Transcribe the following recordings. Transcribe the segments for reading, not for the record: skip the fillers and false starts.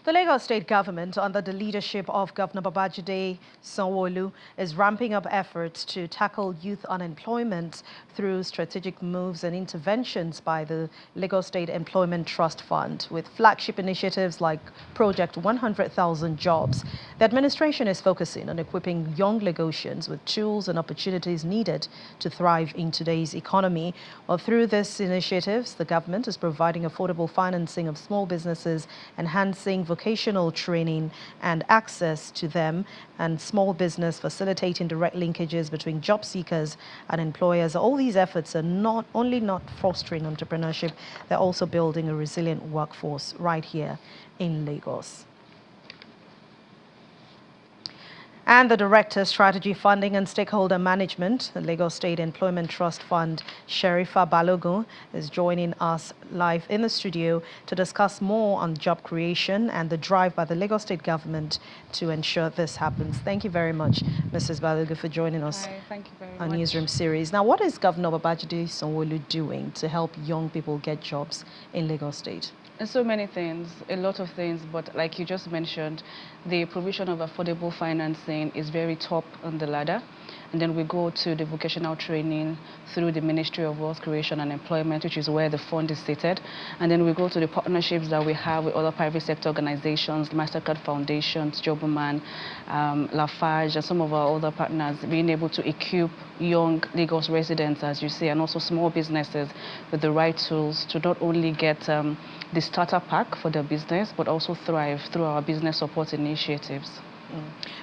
The Lagos State government, under the leadership of Governor Babajide Sanwo-Olu, is ramping up efforts to tackle youth unemployment through strategic moves and interventions by the Lagos State Employment Trust Fund, with flagship initiatives like Project 100,000 Jobs. The administration is focusing on equipping young Lagosians with tools and opportunities needed to thrive in today's economy. Well, through these initiatives, the government is providing affordable financing of small businesses, enhancing vocational training and access to them, and small business, facilitating direct linkages between job seekers and employers. All these efforts are not only fostering entrepreneurship, they're also building a resilient workforce right here in Lagos. And the Director, Strategy Funding and Stakeholder Management, the Lagos State Employment Trust Fund, Sherifa Balogun, is joining us live in the studio to discuss more on job creation and the drive by the Lagos State government to ensure this happens. Thank you very much, Mrs. Balogun, for joining us. Hi, thank you very much. On Newsroom Series. Now, what is Governor Babajide Sanwo-Olu doing to help young people get jobs in Lagos State? And so many things, a lot of things, but like you just mentioned, the provision of affordable financing is very top on the ladder. And then we go to the vocational training through the Ministry of Wealth Creation and Employment, which is where the fund is seated. And then we go to the partnerships that we have with other private sector organizations, MasterCard Foundations, Joboman, LASG, and some of our other partners, being able to equip young Lagos residents, as you say, and also small businesses with the right tools to not only get the starter pack for their business, but also thrive through our business support initiatives.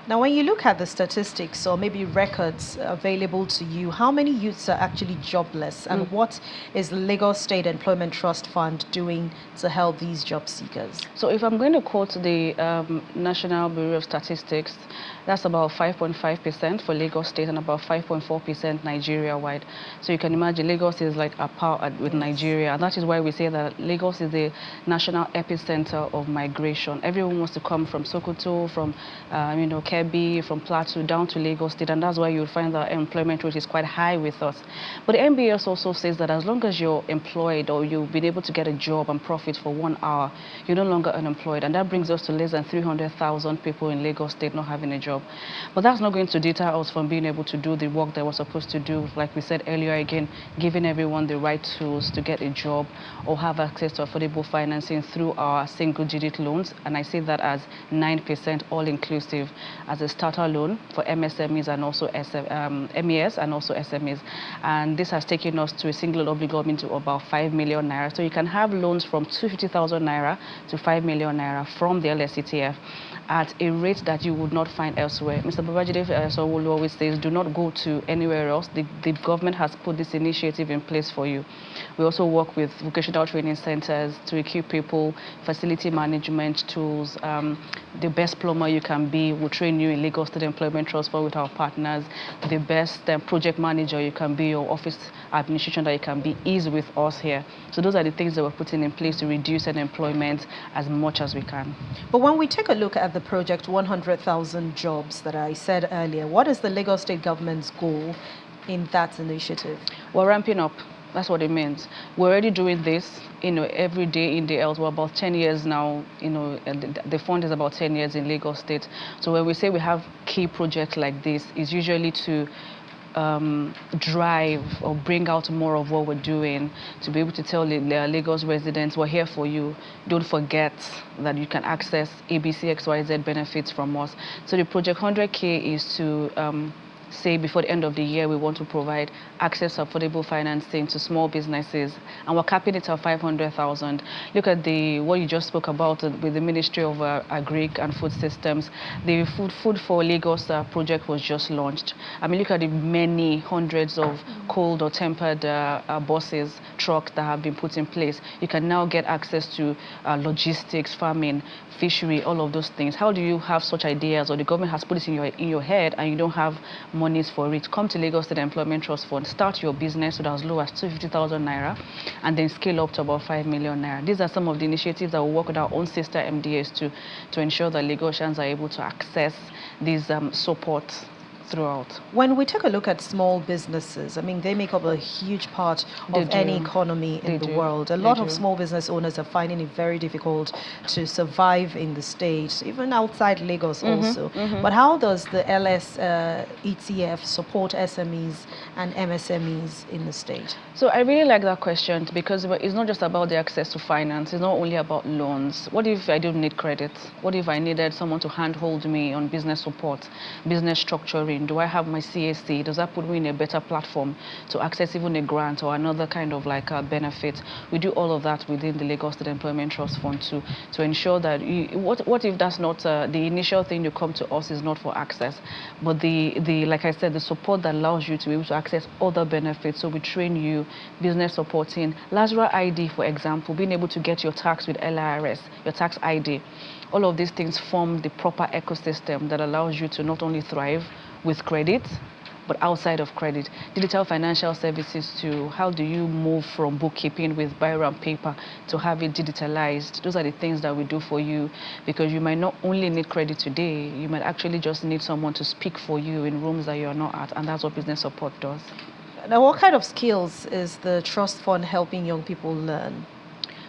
Now, when you look at the statistics or maybe records available to you, how many youths are actually jobless, and what is the Lagos State Employment Trust Fund doing to help these job seekers? So if I'm going to quote the National Bureau of Statistics, that's about 5.5% for Lagos State and about 5.4% Nigeria-wide. So you can imagine Lagos is like a power with Nigeria, and that is why we say that Lagos is the national epicenter of migration. Everyone wants to come from Sokoto, from Kebbi, from Plateau down to Lagos State, and that's why you'll find that employment rate is quite high with us. But the MBS also says that as long as you're employed or you've been able to get a job and profit for 1 hour, you're no longer unemployed, and that brings us to less than 300,000 people in Lagos State not having a job. But that's not going to deter us from being able to do the work that we're supposed to do. Like we said earlier, again, giving everyone the right tools to get a job or have access to affordable financing through our single-digit loans, and I say that as 9% all-inclusive as a starter loan for MSMEs and also MES and also SMEs. And this has taken us to a single obligor to about 5 million naira. So you can have loans from 250,000 naira to 5 million naira from the LSETF at a rate that you would not find elsewhere. Mr. Babajide Sanwo-Olu always says, do not go to anywhere else. The government has put this initiative in place for you. We also work with vocational training centers to equip people, facility management tools. The best plumber you can be, we'll train you in Lagos State Employment Trust Fund with our partners. The best project manager you can be or office administration that you can be is with us here. So those are the things that we're putting in place to reduce unemployment as much as we can. But when we take a look at the project 100,000 jobs that I said earlier, what is the Lagos State government's goal in that initiative? We're ramping up. That's what it means. We're already doing this, every day in the else. We're about 10 years now, and the fund is about 10 years in Lagos State. So when we say we have key projects like this, it's usually to drive or bring out more of what we're doing, to be able to tell the Lagos residents, we're here for you. Don't forget that you can access ABC, XYZ benefits from us. So the Project 100K is to say before the end of the year we want to provide access to affordable financing to small businesses, and we're capping it at 500,000. Look at what you just spoke about with the Ministry of Agri and Food Systems. The Food for Lagos project was just launched. I mean, look at the many hundreds of cold or tempered buses, trucks that have been put in place. You can now get access to logistics, farming, fishery, all of those things. How do you have such ideas, or the government has put it in your head and you don't have monies for it? Come to Lagos State Employment Trust Fund, start your business with as low as 250,000 naira and then scale up to about 5 million naira. These are some of the initiatives that will work with our own sister MDAs to ensure that Lagosians are able to access these support throughout. When we take a look at small businesses, I mean, they make up a huge part of any economy in the world. A lot of small business owners are finding it very difficult to survive in the state, even outside Lagos also. But how does the LSETF support SMEs and MSMEs in the state? So I really like that question, because it's not just about the access to finance. It's not only about loans. What if I don't need credit? What if I needed someone to handhold me on business support, business structuring? Do I have my CAC? Does that put me in a better platform to access even a grant or another kind of like a benefit? We do all of that within the Lagos State Employment Trust Fund to ensure that what if that's not the initial thing you come to us is not for access, but the like I said, the support that allows you to be able to access other benefits. So we train you, business supporting, LASG ID, for example, being able to get your tax with LIRS, your tax ID. All of these things form the proper ecosystem that allows you to not only thrive with credit, but outside of credit. Digital financial services too. How do you move from bookkeeping with biro and paper to have it digitalized? Those are the things that we do for you, because you might not only need credit today, you might actually just need someone to speak for you in rooms that you're not at, and that's what business support does. Now, what kind of skills is the trust fund helping young people learn?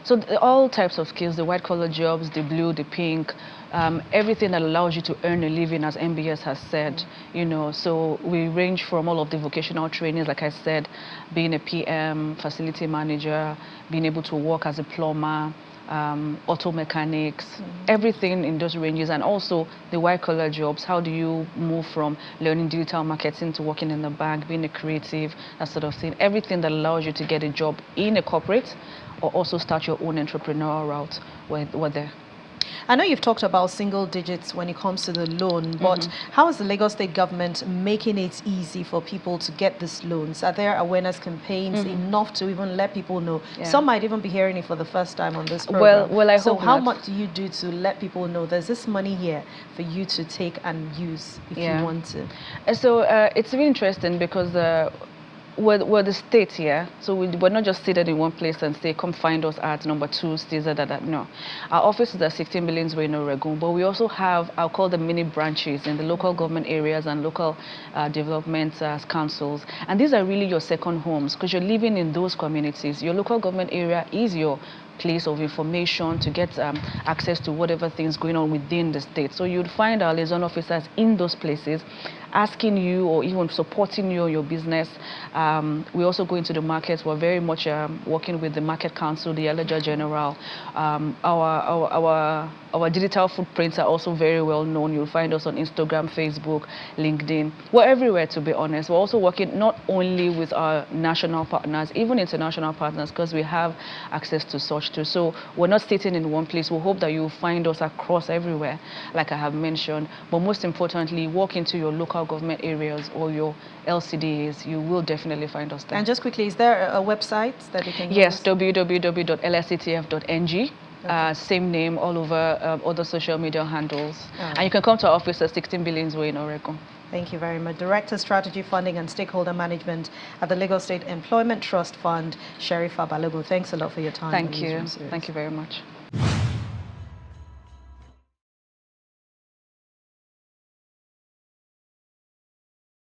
So all types of skills, the white collar jobs, the blue, the pink, everything that allows you to earn a living, as MBS has said, you know. So we range from all of the vocational trainings, like I said, being a PM, facility manager, being able to work as a plumber, auto mechanics, everything in those ranges. And also the white collar jobs. How do you move from learning digital marketing to working in the bank, being a creative, that sort of thing. Everything that allows you to get a job in a corporate or also start your own entrepreneurial route, we're there. I know you've talked about single digits when it comes to the loan, but how is the Lagos State government making it easy for people to get these loans? Are there awareness campaigns enough to even let people know? Yeah. Some might even be hearing it for the first time on this program. Well, I hope so how not. much do you do to let people know there's this money here for you to take and use if you want to? So it's really interesting, because we're the state here, so we're not just seated in one place and say, come find us at number 2, Caesar, no. Our office is at 16 Billings Way in Oregon, but we also have, I'll call them mini branches in the local government areas and local development councils. And these are really your second homes, because you're living in those communities. Your local government area is your place of information to get access to whatever things going on within the state. So you'd find our liaison officers in those places asking you or even supporting you on your business. We also go into the markets. We're very much working with the Market Council, the Ledger General. Our digital footprints are also very well known. You'll find us on Instagram, Facebook, LinkedIn. We're everywhere, to be honest. We're also working not only with our national partners, even international partners, because we have access to such too. So we're not sitting in one place. We hope that you'll find us across everywhere, like I have mentioned. But most importantly, walk into your local government areas or your LCDs. You will definitely find us there. And just quickly, is there a website that we can use? Yes, www.lsetf.ng. Same name all over other social media handles. And you can come to our office at 16 Billings Way in Oregon. Thank you very much. Director, Strategy, Funding and Stakeholder Management at the Lagos State Employment Trust Fund, Sherifa Balogun. Thanks a lot for your time. Thank you. Thank you very much.